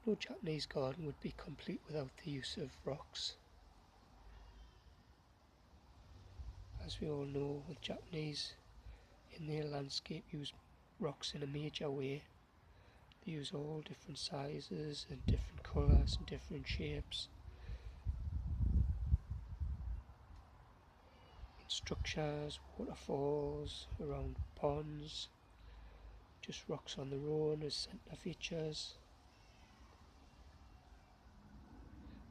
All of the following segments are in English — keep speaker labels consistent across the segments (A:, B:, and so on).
A: No Japanese garden would be complete without the use of rocks. As we all know, with Japanese in their landscape use rocks in a major way. They use all different sizes and different colours and different shapes in structures, waterfalls, around ponds, just rocks on their own as centre features.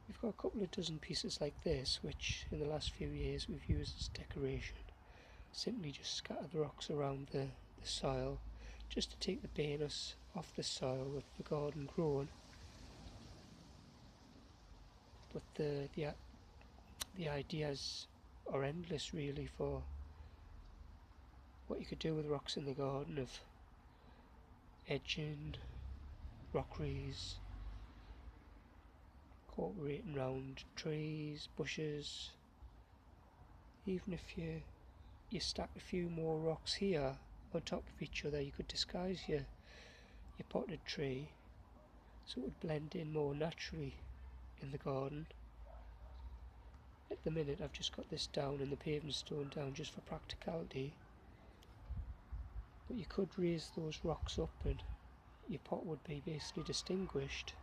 A: We've got a couple of dozen pieces like this which in the last few years we've used as decoration. Simply just scattered rocks around the soil just to take the bareness off the soil with the garden growing. But the ideas are endless really for what you could do with rocks in the garden, of edging, rockeries, incorporating round trees, bushes. Even if you stack a few more rocks here on top of each other, you could disguise your potted tree so it would blend in more naturally in the garden. At the minute I've just got this down and the paving stone down just for practicality, but you could raise those rocks up and your pot would be basically distinguished,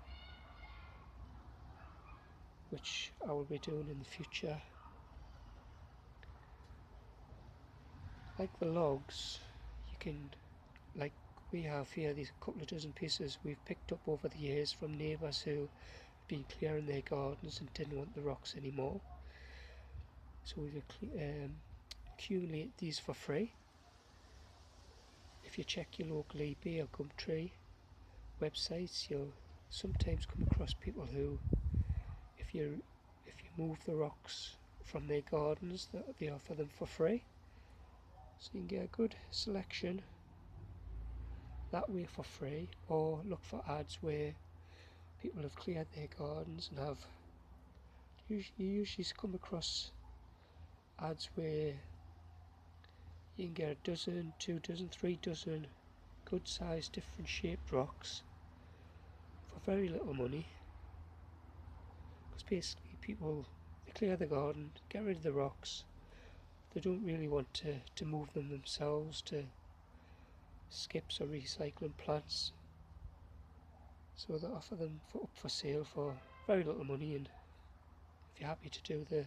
A: which I will be doing in the future. Like the logs, you can, like we have here, these couple of dozen pieces we've picked up over the years from neighbours who have been clearing their gardens and didn't want the rocks anymore. So we've accumulated these for free. If you check your local eBay or Gumtree websites, you'll sometimes come across people who, if you move the rocks from their gardens, they offer them for free. So you can get a good selection that way for free, or look for ads where people have cleared their gardens and have. You usually come across ads where you can get a dozen, 2 dozen, 3 dozen good sized different shaped rocks for very little money, because basically people, they clear the garden, get rid of the rocks, they don't really want to move them themselves to skips or recycling plants, so they offer them up for sale for very little money, and if you're happy to do the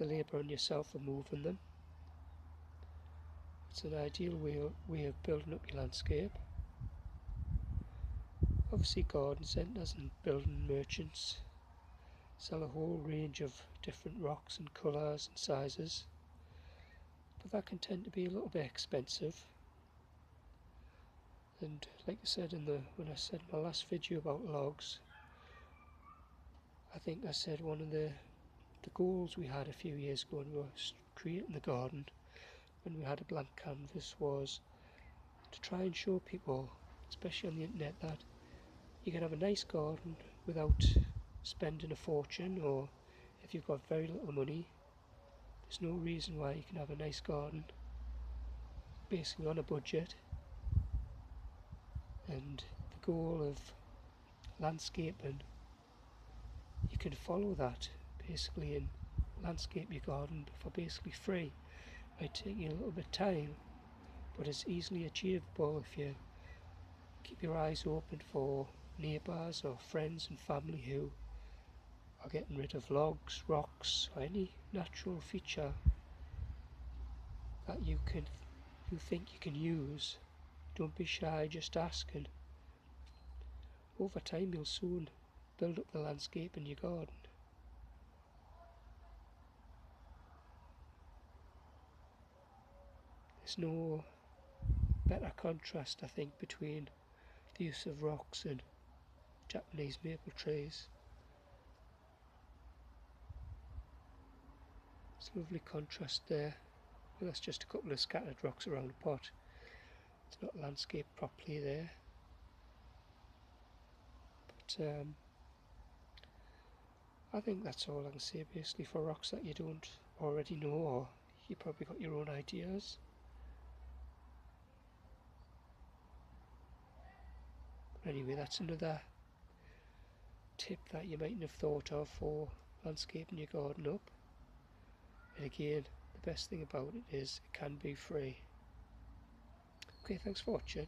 A: labour on yourself of moving them, it's an ideal way of building up your landscape. Obviously garden centres and building merchants sell a whole range of different rocks and colours and sizes, but that can tend to be a little bit expensive. And like I said when I said my last video about logs, I think I said one of the goals we had a few years ago when we were creating the garden, when we had a blank canvas, was to try and show people, especially on the internet, that you can have a nice garden without spending a fortune, or if you've got very little money, there's no reason why you can have a nice garden basically on a budget. And the goal of landscaping, you can follow that basically and landscape your garden for basically free. It might take you a little bit of time, but it's easily achievable if you keep your eyes open for neighbours or friends and family who are getting rid of logs, rocks, or any natural feature that you think you can use. Don't be shy, just ask, and over time you'll soon build up the landscape in your garden. There's no better contrast, I think, between the use of rocks and Japanese maple trees. It's a lovely contrast there. Well, that's just a couple of scattered rocks around a pot. It's not landscaped properly there. But I think that's all I can say basically for rocks that you don't already know, or you probably got your own ideas. But anyway, that's another tip that you mightn't have thought of for landscaping your garden up. And again, the best thing about it is it can be free. Okay, thanks for watching.